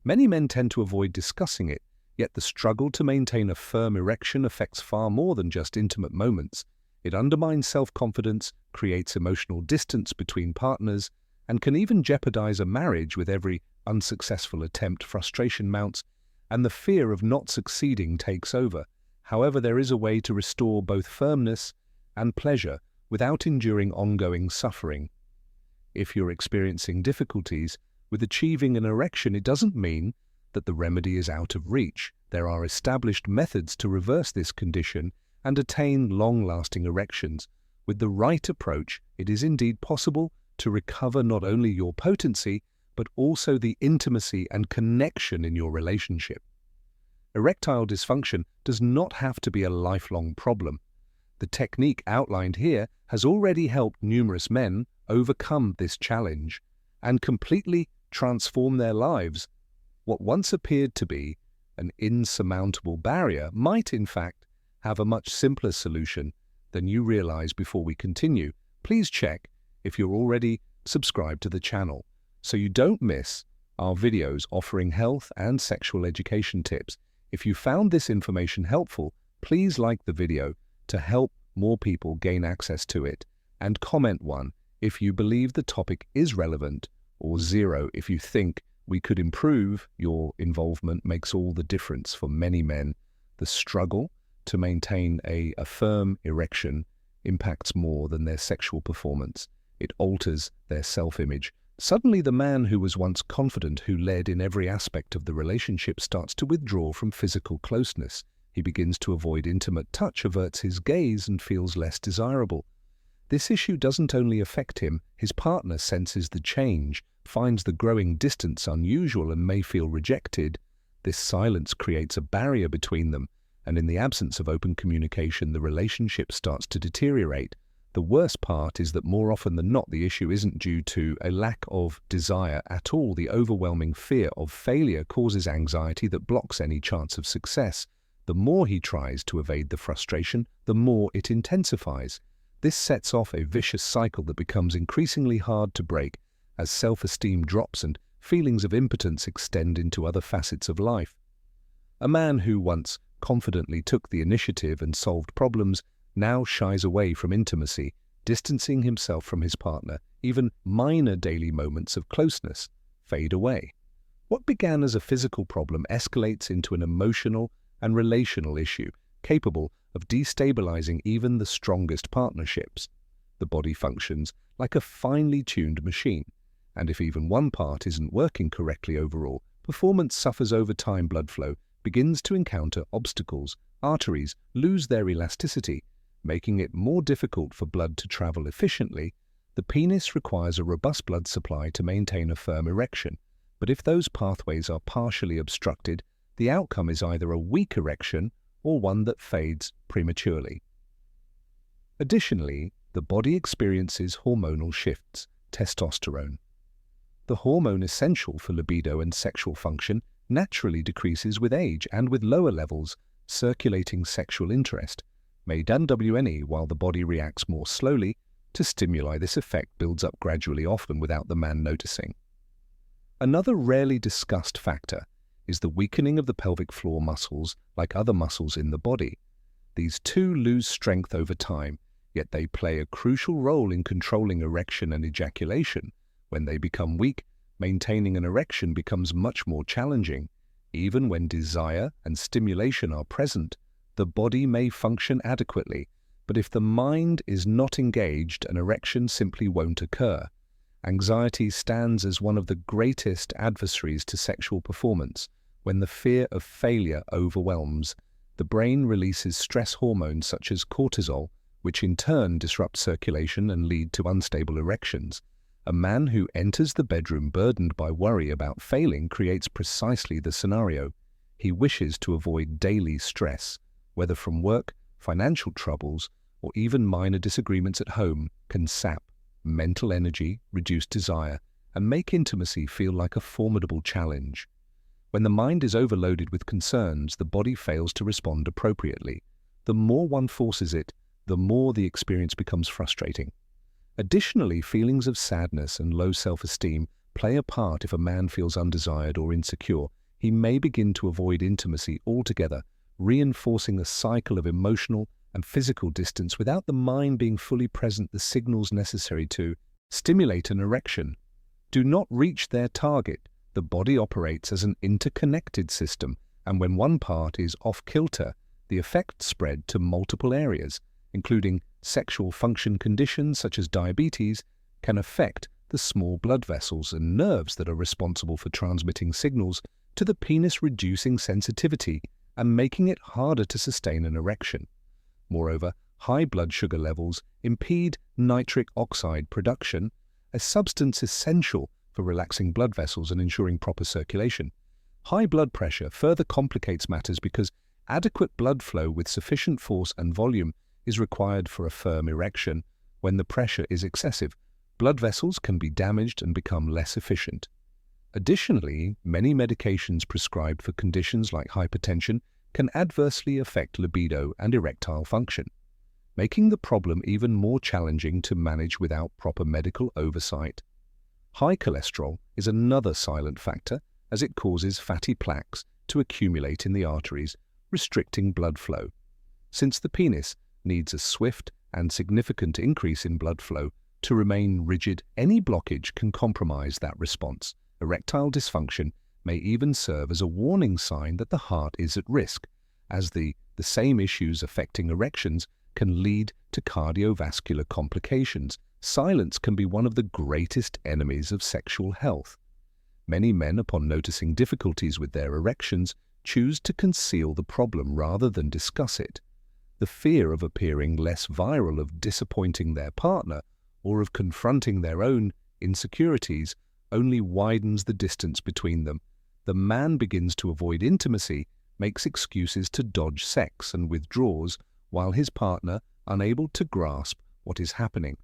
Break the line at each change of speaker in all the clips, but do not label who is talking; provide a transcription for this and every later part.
Many men tend to avoid discussing it, yet the struggle to maintain a firm erection affects far more than just intimate moments. It undermines self-confidence, creates emotional distance between partners, and can even jeopardize a marriage. With every unsuccessful attempt, frustration mounts, and the fear of not succeeding takes over. However, there is a way to restore both firmness and pleasure without enduring ongoing suffering. If you're experiencing difficulties with achieving an erection, it doesn't mean that the remedy is out of reach. There are established methods to reverse this condition and attain long-lasting erections. With the right approach, it is indeed possible to recover not only your potency, but also the intimacy and connection in your relationship. Erectile dysfunction does not have to be a lifelong problem. The technique outlined here has already helped numerous men overcome this challenge and completely transform their lives. What once appeared to be an insurmountable barrier might, in fact, have a much simpler solution than you realize. Before we continue, please check if you're already subscribed to the channel so you don't miss our videos offering health and sexual education tips. If you found this information helpful, please like the video to help more people gain access to it, and comment 1 if you believe the topic is relevant, or 0 if you think we could improve. Your involvement makes all the difference for many men. The struggle to maintain a firm erection impacts more than their sexual performance. It alters their self-image. Suddenly, the man who was once confident, who led in every aspect of the relationship, starts to withdraw from physical closeness. He begins to avoid intimate touch, averts his gaze, and feels less desirable. This issue doesn't only affect him, his partner senses the change, finds the growing distance unusual, and may feel rejected. This silence creates a barrier between them, and in the absence of open communication, the relationship starts to deteriorate. The worst part is that more often than not, the issue isn't due to a lack of desire at all. The overwhelming fear of failure causes anxiety that blocks any chance of success. The more he tries to evade the frustration, the more it intensifies. This sets off a vicious cycle that becomes increasingly hard to break as self-esteem drops and feelings of impotence extend into other facets of life. A man who once confidently took the initiative and solved problems now shies away from intimacy, distancing himself from his partner. Even minor daily moments of closeness fade away. What began as a physical problem escalates into an emotional and relational issue, capable of destabilizing even the strongest partnerships. The body functions like a finely tuned machine, and if even one part isn't working correctly overall, performance suffers over time. Blood flow begins to encounter obstacles. Arteries lose their elasticity, making it more difficult for blood to travel efficiently. The penis requires a robust blood supply to maintain a firm erection, but if those pathways are partially obstructed, the outcome is either a weak erection or one that fades prematurely. Additionally, the body experiences hormonal shifts. Testosterone, the hormone essential for libido and sexual function, naturally decreases with age, and with lower levels, circulating sexual interest may WNE, while the body reacts more slowly to stimuli. This effect builds up gradually, often without the man noticing. Another rarely discussed factor is the weakening of the pelvic floor muscles. Like other muscles in the body, these too lose strength over time, yet they play a crucial role in controlling erection and ejaculation. When they become weak, maintaining an erection becomes much more challenging. Even when desire and stimulation are present, the body may function adequately, but if the mind is not engaged, an erection simply won't occur. Anxiety stands as one of the greatest adversaries to sexual performance. When the fear of failure overwhelms, the brain releases stress hormones such as cortisol, which in turn disrupt circulation and lead to unstable erections. A man who enters the bedroom burdened by worry about failing creates precisely the scenario. He wishes to avoid daily stress, whether from work, financial troubles, or even minor disagreements at home, can sap mental energy, reduce desire, and make intimacy feel like a formidable challenge. When the mind is overloaded with concerns, the body fails to respond appropriately. The more one forces it, the more the experience becomes frustrating. Additionally, feelings of sadness and low self-esteem play a part if a man feels undesired or insecure. He may begin to avoid intimacy altogether, reinforcing a cycle of emotional and physical distance without the mind being fully present the signals necessary to stimulate an erection. Do not reach their target. The body operates as an interconnected system, and when one part is off-kilter, the effects spread to multiple areas, including sexual function conditions such as diabetes, can affect the small blood vessels and nerves that are responsible for transmitting signals to the penis, reducing sensitivity and making it harder to sustain an erection. Moreover, high blood sugar levels impede nitric oxide production, a substance essential for relaxing blood vessels and ensuring proper circulation. High blood pressure further complicates matters because adequate blood flow with sufficient force and volume is required for a firm erection. When the pressure is excessive, blood vessels can be damaged and become less efficient. Additionally, many medications prescribed for conditions like hypertension can adversely affect libido and erectile function, making the problem even more challenging to manage without proper medical oversight. High cholesterol is another silent factor, as it causes fatty plaques to accumulate in the arteries, restricting blood flow. Since the penis needs a swift and significant increase in blood flow to remain rigid, any blockage can compromise that response. Erectile dysfunction may even serve as a warning sign that the heart is at risk, as the same issues affecting erections can lead to cardiovascular complications. Silence can be one of the greatest enemies of sexual health. Many men, upon noticing difficulties with their erections, choose to conceal the problem rather than discuss it. The fear of appearing less virile, of disappointing their partner, or of confronting their own insecurities only widens the distance between them. The man begins to avoid intimacy, makes excuses to dodge sex, and withdraws, while his partner, unable to grasp what is happening,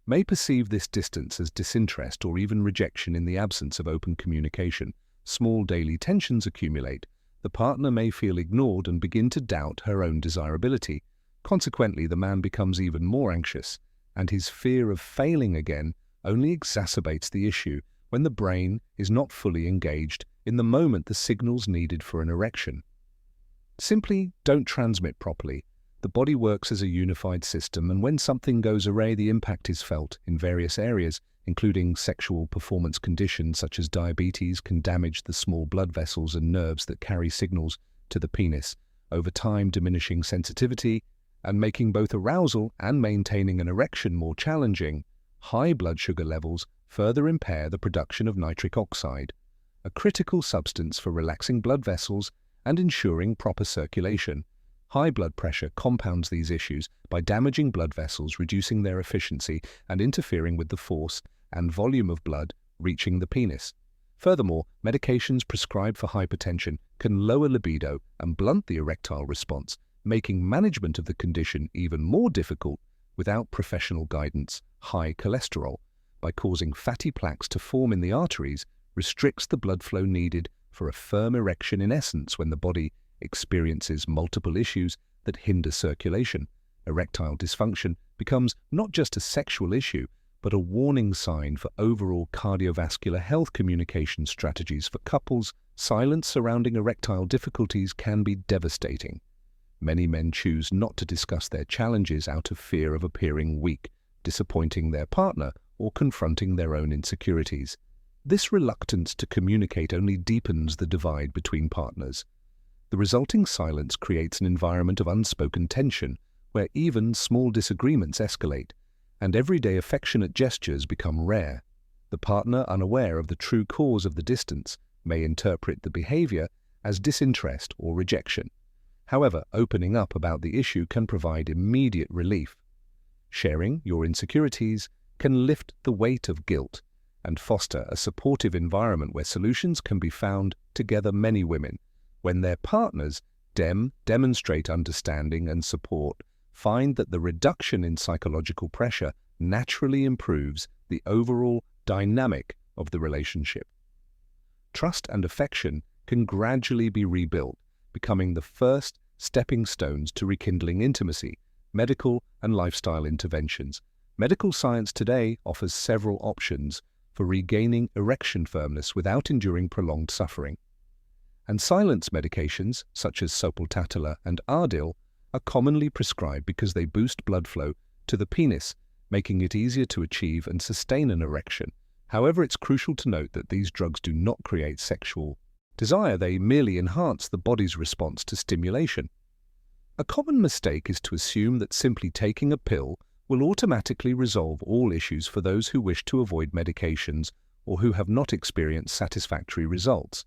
may perceive this distance as disinterest or even rejection. In the absence of open communication, small daily tensions accumulate. The partner may feel ignored and begin to doubt her own desirability. Consequently, the man becomes even more anxious, and his fear of failing again only exacerbates the issue when the brain is not fully engaged in the moment the signals needed for an erection simply don't transmit properly. The body works as a unified system, and when something goes awry, the impact is felt in various areas, including sexual performance conditions such as diabetes can damage the small blood vessels and nerves that carry signals to the penis, over time diminishing sensitivity and making both arousal and maintaining an erection more challenging. High blood sugar levels further impair the production of nitric oxide, a critical substance for relaxing blood vessels and ensuring proper circulation. High blood pressure compounds these issues by damaging blood vessels, reducing their efficiency, and interfering with the force and volume of blood reaching the penis. Furthermore, medications prescribed for hypertension can lower libido and blunt the erectile response, making management of the condition even more difficult without professional guidance. High cholesterol, by causing fatty plaques to form in the arteries, restricts the blood flow needed for a firm erection. In essence, when the body experiences multiple issues that hinder circulation, erectile dysfunction becomes not just a sexual issue, but a warning sign for overall cardiovascular health. Communication strategies for couples. Silence surrounding erectile difficulties can be devastating. Many men choose not to discuss their challenges out of fear of appearing weak, disappointing their partner, or confronting their own insecurities. This reluctance to communicate only deepens the divide between partners. The resulting silence creates an environment of unspoken tension, where even small disagreements escalate, and everyday affectionate gestures become rare. The partner, unaware of the true cause of the distance, may interpret the behavior as disinterest or rejection. However, opening up about the issue can provide immediate relief. Sharing your insecurities can lift the weight of guilt and foster a supportive environment where solutions can be found together. Many women, when their partners demonstrate understanding and support, find that the reduction in psychological pressure naturally improves the overall dynamic of the relationship. Trust and affection can gradually be rebuilt, becoming the first stepping stones to rekindling intimacy. Medical and lifestyle interventions. Medical science today offers several options for regaining erection firmness without enduring prolonged suffering. And silence medications, such as Sopoltatula and Ardil, are commonly prescribed because they boost blood flow to the penis, making it easier to achieve and sustain an erection. However, it's crucial to note that these drugs do not create sexual desire, they merely enhance the body's response to stimulation. A common mistake is to assume that simply taking a pill will automatically resolve all issues for those who wish to avoid medications or who have not experienced satisfactory results.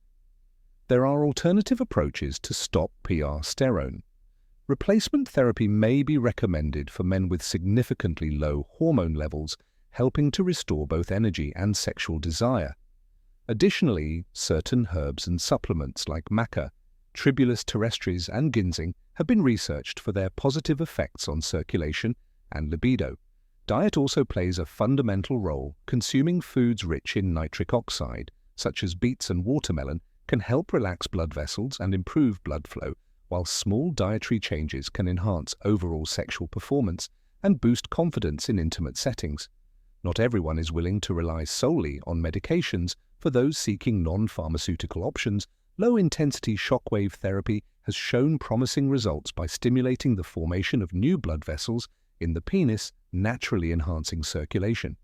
There are alternative approaches to stop progesterone. Replacement therapy may be recommended for men with significantly low hormone levels, helping to restore both energy and sexual desire. Additionally, certain herbs and supplements like maca, Tribulus terrestris, and ginseng have been researched for their positive effects on circulation and libido. Diet also plays a fundamental role. Consuming foods rich in nitric oxide, such as beets and watermelon, can help relax blood vessels and improve blood flow, while small dietary changes can enhance overall sexual performance and boost confidence in intimate settings. Not everyone is willing to rely solely on medications. For those seeking non-pharmaceutical options, low-intensity shockwave therapy has shown promising results by stimulating the formation of new blood vessels in the penis, naturally enhancing circulation.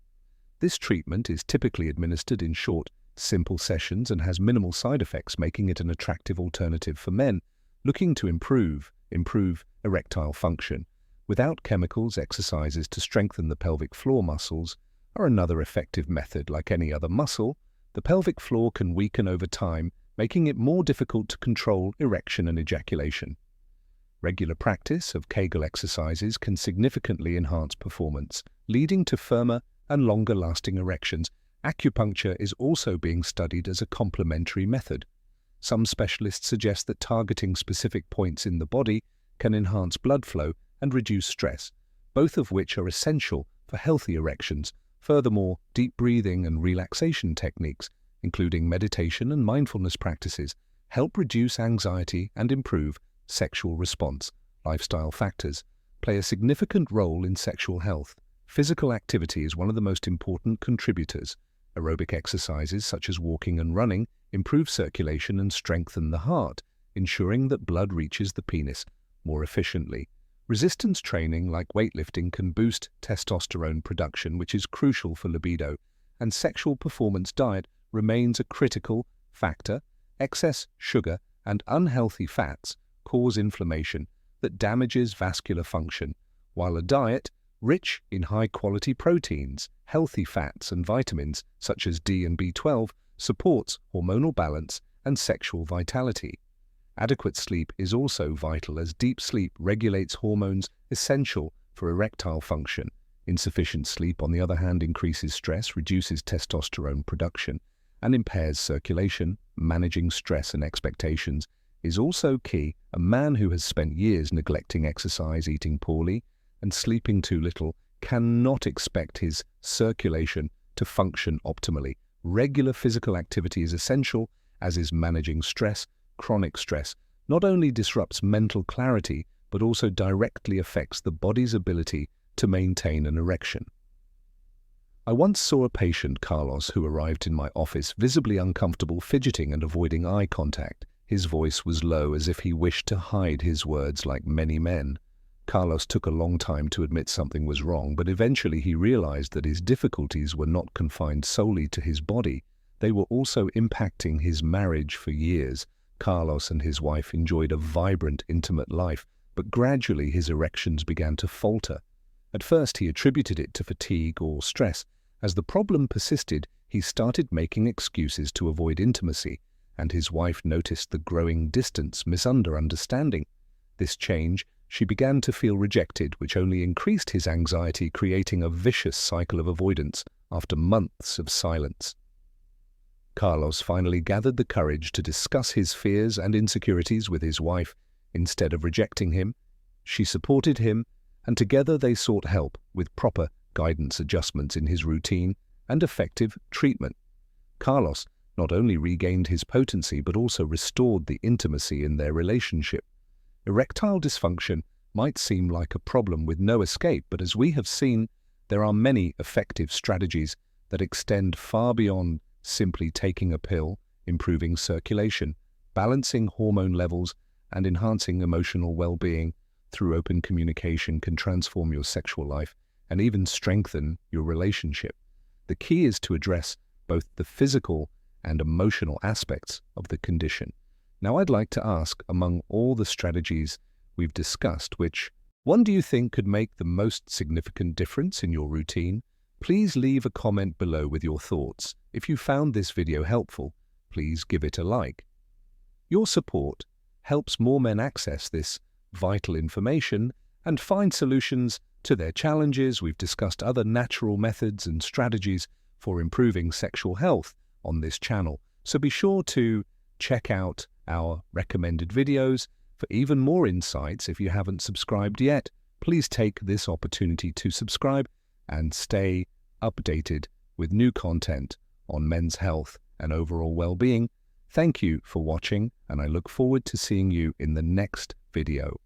This treatment is typically administered in short, simple sessions and has minimal side effects, making it an attractive alternative for men looking to improve erectile function. Without chemicals, exercises to strengthen the pelvic floor muscles are another effective method. Like any other muscle, the pelvic floor can weaken over time, making it more difficult to control erection and ejaculation. Regular practice of Kegel exercises can significantly enhance performance, leading to firmer and longer-lasting erections. Acupuncture is also being studied as a complementary method. Some specialists suggest that targeting specific points in the body can enhance blood flow and reduce stress, both of which are essential for healthy erections. Furthermore, deep breathing and relaxation techniques, including meditation and mindfulness practices, help reduce anxiety and improve sexual response. Lifestyle factors play a significant role in sexual health. Physical activity is one of the most important contributors. Aerobic exercises such as walking and running improve circulation and strengthen the heart, ensuring that blood reaches the penis more efficiently. Resistance training like weightlifting can boost testosterone production, which is crucial for libido, and sexual performance. Diet remains a critical factor. Excess sugar and unhealthy fats cause inflammation that damages vascular function, while a diet rich in high-quality proteins, healthy fats, and vitamins such as D and B12 supports hormonal balance and sexual vitality. Adequate sleep is also vital, as deep sleep regulates hormones essential for erectile function. Insufficient sleep, on the other hand, increases stress, reduces testosterone production, and impairs circulation. Managing stress and expectations is also key. A man who has spent years neglecting exercise, eating poorly, and sleeping too little cannot expect his circulation to function optimally. Regular physical activity is essential, as is managing stress. Chronic stress not only disrupts mental clarity, but also directly affects the body's ability to maintain an erection. I once saw a patient, Carlos, who arrived in my office visibly uncomfortable, fidgeting and avoiding eye contact. His voice was low, as if he wished to hide his words. Like many men, Carlos took a long time to admit something was wrong, but eventually he realized that his difficulties were not confined solely to his body. They were also impacting his marriage. For years, Carlos and his wife enjoyed a vibrant, intimate life, but gradually his erections began to falter. At first, he attributed it to fatigue or stress. As the problem persisted, he started making excuses to avoid intimacy, and his wife noticed the growing distance, misunderstanding. This change, she began to feel rejected, which only increased his anxiety, creating a vicious cycle of avoidance. After months of silence, Carlos finally gathered the courage to discuss his fears and insecurities with his wife. Instead of rejecting him, she supported him, and together they sought help with proper guidance, adjustments in his routine, and effective treatment. Carlos not only regained his potency but also restored the intimacy in their relationship. Erectile dysfunction might seem like a problem with no escape, but as we have seen, there are many effective strategies that extend far beyond simply taking a pill. Improving circulation, balancing hormone levels, and enhancing emotional well-being through open communication can transform your sexual life and even strengthen your relationship. The key is to address both the physical and emotional aspects of the condition. Now, I'd like to ask, among all the strategies we've discussed, which one do you think could make the most significant difference in your routine? Please leave a comment below with your thoughts. If you found this video helpful, please give it a like. Your support helps more men access this vital information and find solutions to their challenges. We've discussed other natural methods and strategies for improving sexual health on this channel, so be sure to check out our recommended videos for even more insights. If you haven't subscribed yet, please take this opportunity to subscribe and stay updated with new content on men's health and overall well-being. Thank you for watching, and I look forward to seeing you in the next video.